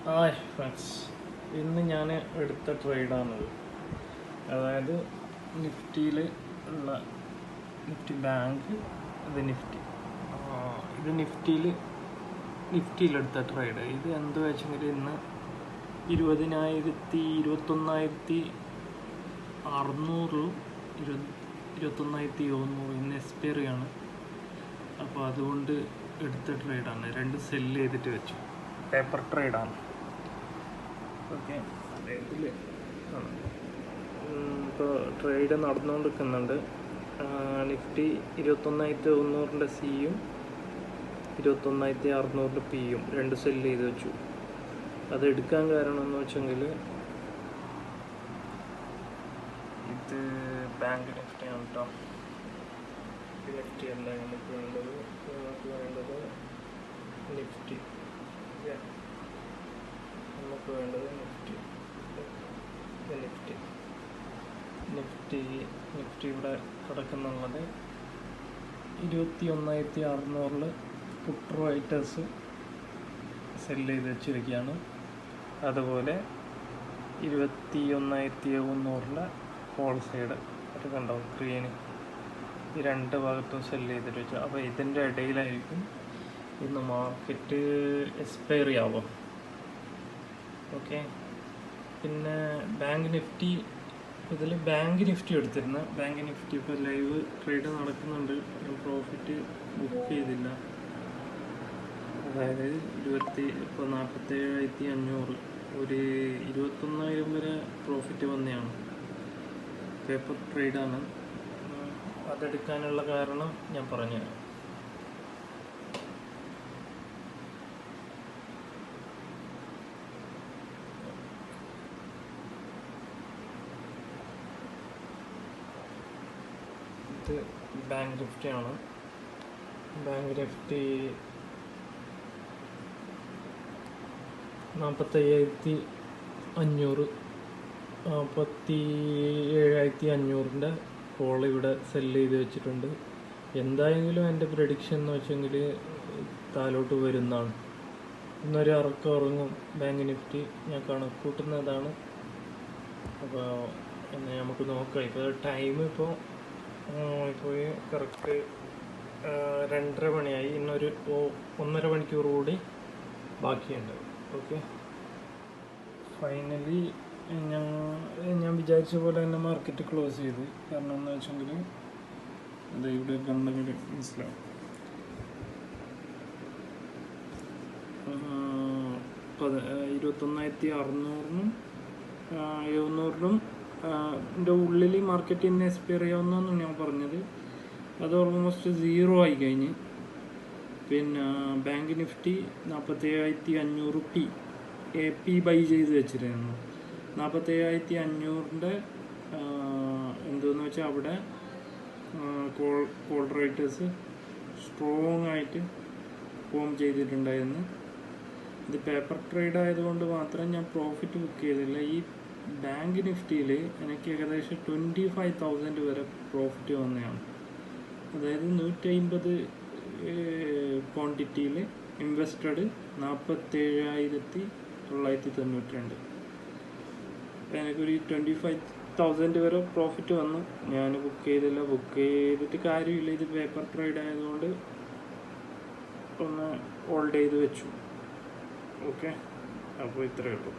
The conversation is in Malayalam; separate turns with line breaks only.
ഹായ് ഫ്രണ്ട്സ്, ഇന്ന് ഞാൻ എടുത്ത ട്രേഡാണത്. അതായത് നിഫ്റ്റിയിൽ ഉള്ള നിഫ്റ്റി ബാങ്ക്, ഇത് നിഫ്റ്റിയിലെടുത്ത ട്രേഡ്. ഇത് എന്ത് വെച്ചെങ്കിൽ ഇന്ന് 21,600 21,700 ഇന്ന് എക്സ്പയറി ആണ്. അപ്പോൾ അതുകൊണ്ട് എടുത്ത ട്രേഡാണ്. 2 സെല്ല് ചെയ്തിട്ട് വെച്ചു. പേപ്പർ ട്രേഡാണ്. ഓക്കെ, ഇതിൽ ഇപ്പോൾ ട്രേഡ് നടന്നുകൊണ്ടിരിക്കുന്നുണ്ട്. നിഫ്റ്റി 21,900 സിയും 21,600 പിയും 2 സെല്ല് ചെയ്ത് വെച്ചു. അത് എടുക്കാൻ കാരണം എന്ന് വെച്ചെങ്കിൽ ഇത് ബാങ്ക് നിഫ്റ്റിയാണ് കേട്ടോ. നിഫ്റ്റി അല്ല നമുക്ക് വേണ്ടത് നിഫ്റ്റി. നമുക്ക് വേണ്ടത് നിഫ്റ്റി ഇവിടെ കിടക്കുന്നുള്ളത് 21,600 പുട്ട് റൈറ്റേഴ്സ് സെല്ല് ചെയ്ത് വെച്ചിരിക്കുകയാണ്. അതുപോലെ 21,700 ഹോൾ സൈഡ് അത് കണ്ടോ, ഗ്രീന്, ഈ 2 ഭാഗത്തും സെല്ല് ചെയ്തിട്ട് വെച്ചു. അപ്പോൾ ഇതിൻ്റെ ഇടയിലായിരിക്കും ഇന്ന് മാർക്കറ്റ് എക്സ്പയറി ആവും. ഓക്കെ, പിന്നെ ബാങ്ക് നിഫ്റ്റി എടുത്തിരുന്ന ബാങ്ക് നിഫ്റ്റി ഇപ്പോൾ ലൈവ് ട്രേഡ് നടക്കുന്നുണ്ട്. പ്രോഫിറ്റ് ബുക്ക് ചെയ്തില്ല. അതായത് 47,500 ഒരു 21,000 വരെ പ്രോഫിറ്റ് വന്നെയാണ്. പേപ്പർ ട്രേഡാണ്. അതെടുക്കാനുള്ള കാരണം ഞാൻ പറഞ്ഞുതരാം. ഇത് ബാങ്ക് നിഫ്റ്റിയാണ്. ബാങ്ക് നിഫ്റ്റി 45,500 47,500 കോൾ ഇവിടെ സെല്ല് ചെയ്ത് വെച്ചിട്ടുണ്ട്. എന്തായെങ്കിലും എൻ്റെ പ്രഡിക്ഷൻ എന്ന് വെച്ചെങ്കിൽ താലോട്ട് വരുന്നതാണ്. ഇന്നൊരു ഇറക്കം ഇറങ്ങും ബാങ്ക് നിഫ്റ്റി, ഞാൻ കണക്കൂട്ടുന്നതാണ്. അപ്പോൾ നമുക്ക് നോക്കാം. ഇപ്പോൾ ടൈം ഇപ്പോൾ കറക്റ്റ് 2:30 മണിയായി. ഇന്നൊരു 1.5 മണിക്കൂർ കൂടി ബാക്കിയുണ്ട്. ഓക്കെ, ഫൈനലി ഞാൻ വിചാരിച്ച പോലെ തന്നെ മാർക്കറ്റ് ക്ലോസ് ചെയ്ത്. കാരണം എന്ന് വെച്ചെങ്കിൽ അത് ഇവിടെ കണ്ടെങ്കിൽ മനസ്സിലാവും. 21,600 700 എൻ്റെ ഉള്ളിൽ മാർക്കറ്റ് ഇന്ന് എക്സ്പയർ ചെയ്യാവുന്നതെന്ന് ഞാൻ പറഞ്ഞത്. അത് ഓൾമോസ്റ്റ് 0 ആയി കഴിഞ്ഞ്. പിന്നെ ബാങ്ക് നിഫ്റ്റി 47,500 പി ബൈ ചെയ്ത് വെച്ചിരുന്നു. 47,500 എന്തെന്ന് വെച്ചാൽ അവിടെ കോൾ റേറ്റേഴ്സ് സ്ട്രോങ് ആയിട്ട് ഫോം ചെയ്തിട്ടുണ്ടായിരുന്നു. ഇത് പേപ്പർ ട്രേഡ് ആയതുകൊണ്ട് മാത്രം ഞാൻ പ്രോഫിറ്റ് ബുക്ക് ചെയ്തില്ല. ഈ ബാങ്ക് നിഫ്റ്റിയിൽ എനിക്ക് ഏകദേശം 25,000 വരെ പ്രോഫിറ്റ് വന്നതാണ്. അതായത് 150 ക്വാണ്ടിറ്റിയിൽ ഇൻവെസ്റ്റഡ് 47,992. അപ്പോൾ എനിക്കൊരു 25,000 വരെ പ്രോഫിറ്റ് വന്നു. ഞാൻ ബുക്ക് ചെയ്തില്ല. ബുക്ക് ചെയ്തിട്ട് കാര്യമില്ല. ഇത് പേപ്പർ ട്രേഡ് ആയതുകൊണ്ട് ഒന്ന് ഹോൾഡ് ചെയ്ത് വെച്ചു. ഓക്കെ, അപ്പോൾ ഇത്രയേ ഉള്ളൂ.